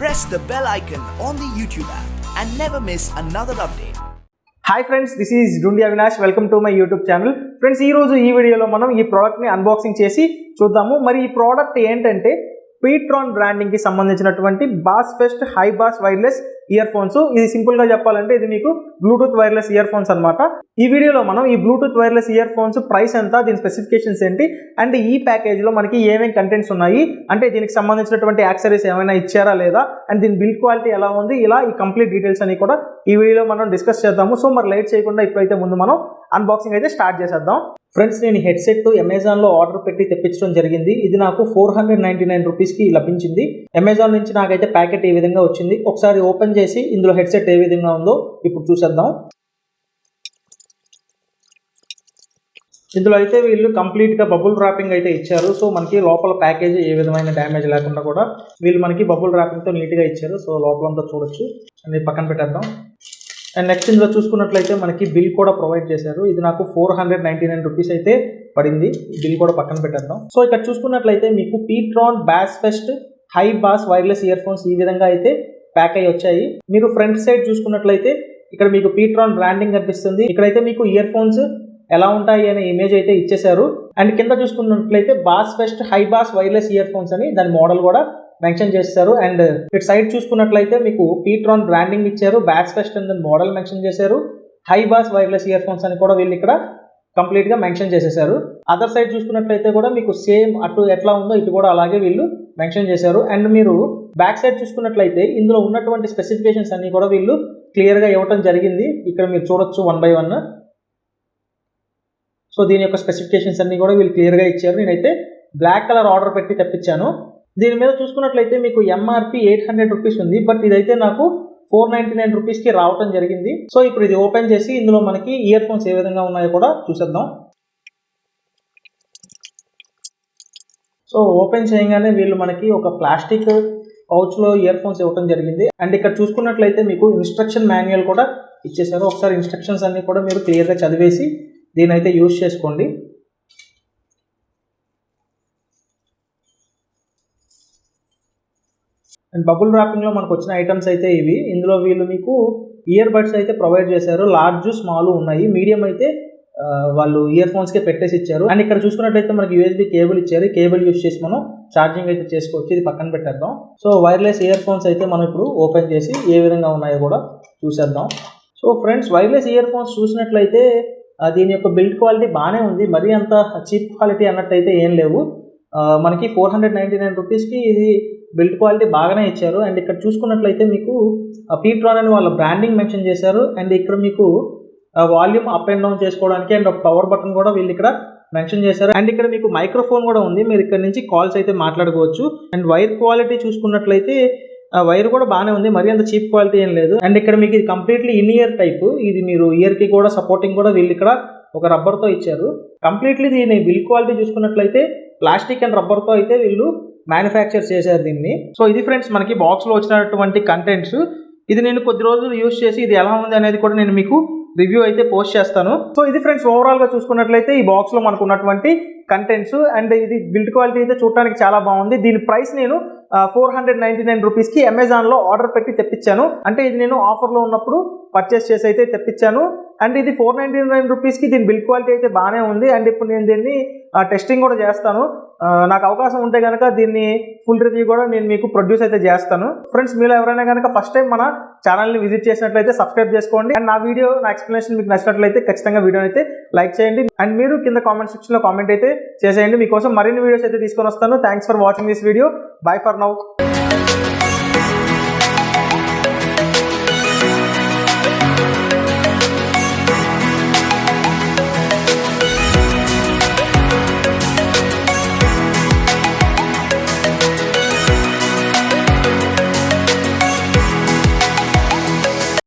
Press the bell icon on the YouTube app and never miss another update. Hi friends, this is Doondy Avinash. Welcome to my YouTube channel. Friends, ఈ రోజు ఈ వీడియోలో మనం ఈ product ని unboxing చేసి చూద్దాము. మరి ఈ ప్రోడక్ట్ ఏంటంటే pTron బ్రాండింగ్ కి సంబంధించినటువంటి boss pest high boss wireless ear phones. ఇది సింపుల్ గా చెప్పాలంటే ఇది మీకు బ్లూటూత్ వైర్లెస్ ఇయర్ ఫోన్స్ అన్నమాట. ఈ వీడియోలో మనం ఈ Bluetooth wireless ear phones price ఎంత, దీని స్పెసిఫికేషన్స్ ఏంటి, అండ్ ఈ ప్యాకేజ్ లో మనకి ఏమేం కంటెంట్స్ ఉన్నాయి, అంటే దీనికి సంబంధించినటువంటి యాక్సెసరీస్ ఏమైనా ఇచ్చారా లేదా, అండ్ దీని బిల్డ్ క్వాలిటీ ఎలా ఉంది, ఇలా ఈ కంప్లీట్ డీటెయిల్స్ అని కూడా ఈ వీడియోలో మనం డిస్కస్ చేద్దాము. సో మరి లేట్ చేయకుండా ఇప్పుడైతే ముందు మనం అన్బాక్సింగ్ అయితే స్టార్ట్ చేసేద్దాం. ఫ్రెండ్స్, నేను హెడ్సెట్ అమెజాన్ లో ఆర్డర్ పెట్టి తెప్పించడం జరిగింది. ఇది నాకు 499 రూపీస్కి లభించింది. అమెజాన్ నుంచి నాకైతే ప్యాకెట్ ఈ విధంగా వచ్చింది. ఒకసారి ఓపెన్ చేసి ఇందులో హెడ్సెట్ ఏ విధంగా ఉందో ఇప్పుడు చూసేద్దాం. ఇందులో అయితే వీళ్ళు కంప్లీట్ గా బబుల్ ర్యాపింగ్ అయితే ఇచ్చారు. సో మనకి లోపల ప్యాకేజ్ ఏ విధమైన డ్యామేజ్ లేకుండా కూడా వీళ్ళు మనకి బబుల్ ర్యాపింగ్ తో నీట్ గా ఇచ్చారు. సో లోపలంతా చూడొచ్చు. అన్ని పక్కన పెట్టేద్దాం. అండ్ నెక్స్ట్ ఇందులో చూసుకున్నట్లయితే మనకి బిల్ కూడా ప్రొవైడ్ చేశారు. ఇది నాకు 499 రూపీస్ అయితే పడింది. బిల్ కూడా పక్కన పెట్టేద్దాం. సో ఇక్కడ చూసుకున్నట్లయితే మీకు pTron boss pest high boss wireless ear phones ఈ విధంగా అయితే ప్యాక్ అయ్యి వచ్చాయి. మీరు ఫ్రంట్ సైడ్ చూసుకున్నట్లయితే ఇక్కడ మీకు pTron బ్రాండింగ్ కనిపిస్తుంది. ఇక్కడైతే మీకు ఇయర్ ఫోన్స్ ఎలా ఉంటాయి అనే ఇమేజ్ అయితే ఇచ్చేసారు. అండ్ కింద చూసుకున్నట్లయితే boss pest high boss wireless ear phones అని దాని మోడల్ కూడా మెన్షన్ చేస్తారు. అండ్ ఇటు సైడ్ చూసుకున్నట్లయితే మీకు pTron బ్రాండింగ్ ఇచ్చారు, బాస్ ఫెస్ట్ అని దాని మోడల్ మెన్షన్ చేశారు, high boss wireless ear phones అని కూడా వీళ్ళు ఇక్కడ కంప్లీట్ గా మెన్షన్ చేసేసారు. అదర్ సైడ్ చూసుకున్నట్లయితే కూడా మీకు సేమ్ అటు ఎట్లా ఉందో ఇటు కూడా అలాగే వీళ్ళు మెన్షన్ చేశారు. అండ్ మీరు బ్యాక్ సైడ్ చూసుకున్నట్లయితే ఇందులో ఉన్నటువంటి స్పెసిఫికేషన్స్ అన్ని కూడా వీళ్ళు క్లియర్ గా ఇవ్వడం జరిగింది. ఇక్కడ మీరు చూడొచ్చు 1 by 1. సో దీని యొక్క స్పెసిఫికేషన్స్ అన్ని కూడా వీళ్ళు క్లియర్ గా ఇచ్చారు. నేనైతే బ్లాక్ కలర్ ఆర్డర్ పెట్టి తెప్పించాను. దీని మీద చూసుకున్నట్లయితే మీకు ఎంఆర్పి 800 రూపీస్ ఉంది, బట్ ఇదైతే నాకు 499 రూపీస్కి రావటం జరిగింది. సో ఇప్పుడు ఇది ఓపెన్ చేసి ఇందులో మనకి ఇయర్ ఫోన్స్ ఏ విధంగా ఉన్నాయో కూడా చూసేద్దాం. సో ఓపెన్ చేయగానే వీళ్ళు మనకి ఒక ప్లాస్టిక్ పౌచ్లో ఇయర్ ఫోన్స్ ఇవ్వడం జరిగింది. అండ్ ఇక్కడ చూసుకున్నట్లయితే మీకు ఇన్స్ట్రక్షన్ మాన్యువల్ కూడా ఇచ్చేసారు. ఒకసారి ఇన్స్ట్రక్షన్స్ అన్ని కూడా మీరు క్లియర్గా చదివేసి దీని అయితే యూజ్ చేసుకోండి. అండ్ బబుల్ ర్యాపింగ్ లో మనకు వచ్చిన ఐటమ్స్ అయితే ఇవి. ఇందులో వీళ్ళు మీకు ఇయర్ బడ్స్ అయితే ప్రొవైడ్ చేశారు. లార్జ్ స్మాల్ ఉన్నాయి, మీడియం అయితే వాళ్ళు ఇయర్ ఫోన్స్ కి పెట్టేసి ఇచ్చారు. అండ్ ఇక్కడ చూసుకున్నట్లయితే మనకి యూఎస్బి కేబుల్ ఇచ్చారు. కేబుల్ యూజ్ చేసి మనం ఛార్జింగ్ అయితే చేసుకోవచ్చు. ఇది పక్కన పెట్టేద్దాం. సో వైర్లెస్ ఇయర్ ఫోన్స్ అయితే మనం ఇప్పుడు ఓపెన్ చేసి ఏ విధంగా ఉన్నాయో కూడా చూసేద్దాం. So friends, wireless ear phones చూసినట్లయితే దీని యొక్క బిల్డ్ క్వాలిటీ బాగానే ఉంది. మరీ అంత చీప్ క్వాలిటీ అన్నట్టయితే ఏం లేవు. మనకి 499 రూపీస్కి ఇది బిల్డ్ క్వాలిటీ బాగానే ఇచ్చారు. అండ్ ఇక్కడ చూసుకున్నట్లయితే మీకు pTron అని వాళ్ళ బ్రాండింగ్ మెన్షన్ చేశారు. అండ్ ఇక్కడ మీకు వాల్యూమ్ అప్ అండ్ డౌన్ చేసుకోవడానికి అండ్ ఒక పవర్ బటన్ కూడా వీళ్ళు ఇక్కడ మెన్షన్ చేశారు. అండ్ ఇక్కడ మీకు మైక్రోఫోన్ కూడా ఉంది, మీరు ఇక్కడ నుంచి కాల్స్ అయితే మాట్లాడుకోవచ్చు. అండ్ వైర్ క్వాలిటీ చూసుకున్నట్లయితే వైర్ కూడా బాగానే ఉంది, మరీ అంత చీప్ క్వాలిటీ ఏం లేదు. అండ్ ఇక్కడ మీకు ఇది కంప్లీట్లీ ఇన్ ఇయర్ టైప్. ఇది మీరు ఇయర్ కి కూడా సపోర్టింగ్ కూడా వీళ్ళు ఇక్కడ ఒక రబ్బర్ తో ఇచ్చారు. కంప్లీట్లీ దీని బిల్డ్ క్వాలిటీ చూసుకున్నట్లయితే ప్లాస్టిక్ అండ్ రబ్బర్ తో అయితే వీళ్ళు మ్యానుఫ్యాక్చర్ చేశారు దీన్ని. సో ఇది ఫ్రెండ్స్ మనకి బాక్స్ లో వచ్చినటువంటి కంటెంట్స్. ఇది నేను కొద్ది రోజులు యూజ్ చేసి ఇది ఎలా ఉంది అనేది కూడా నేను మీకు రివ్యూ అయితే పోస్ట్ చేస్తాను. సో ఇది ఫ్రెండ్స్ ఓవరాల్ గా చూసుకున్నట్లయితే ఈ బాక్స్ లో మనకు ఉన్నటువంటి కంటెంట్స్. అండ్ ఇది బిల్డ్ క్వాలిటీ అయితే చూడడానికి చాలా బాగుంది. దీని ప్రైస్ నేను 499 రూపీస్కి అమెజాన్ లో ఆర్డర్ పెట్టి తెప్పించాను. అంటే ఇది నేను ఆఫర్ లో ఉన్నప్పుడు పర్చేస్ చేసి అయితే తెప్పించాను. అండ్ ఇది 499 రూపీస్కి దీని బిల్డ్ క్వాలిటీ అయితే బాగానే ఉంది. అండ్ ఇప్పుడు నేను దీన్ని టెస్టింగ్ కూడా చేస్తాను. నాకు అవకాశం ఉంటే కనుక దీన్ని ఫుల్ రివ్యూ కూడా నేను మీకు ప్రొడ్యూస్ అయితే చేస్తాను. ఫ్రెండ్స్, మీరు ఎవరైనా కనుక ఫస్ట్ టైం మన ఛానల్ని విజిట్ చేసినట్లయితే సబ్స్క్రైబ్ చేసుకోండి. అండ్ నా ఎక్స్ప్లెనేషన్ మీకు నచ్చినట్లయితే ఖచ్చితంగా వీడియో అయితే లైక్ చేయండి. అండ్ మీరు కింద కామెంట్ సెక్షన్ లో కామెంట్ అయితే చేసేయండి. మీకోసం మరిన్ని వీడియోస్ అయితే తీసుకొని వస్తాను. Thanks for watching this video. By for now.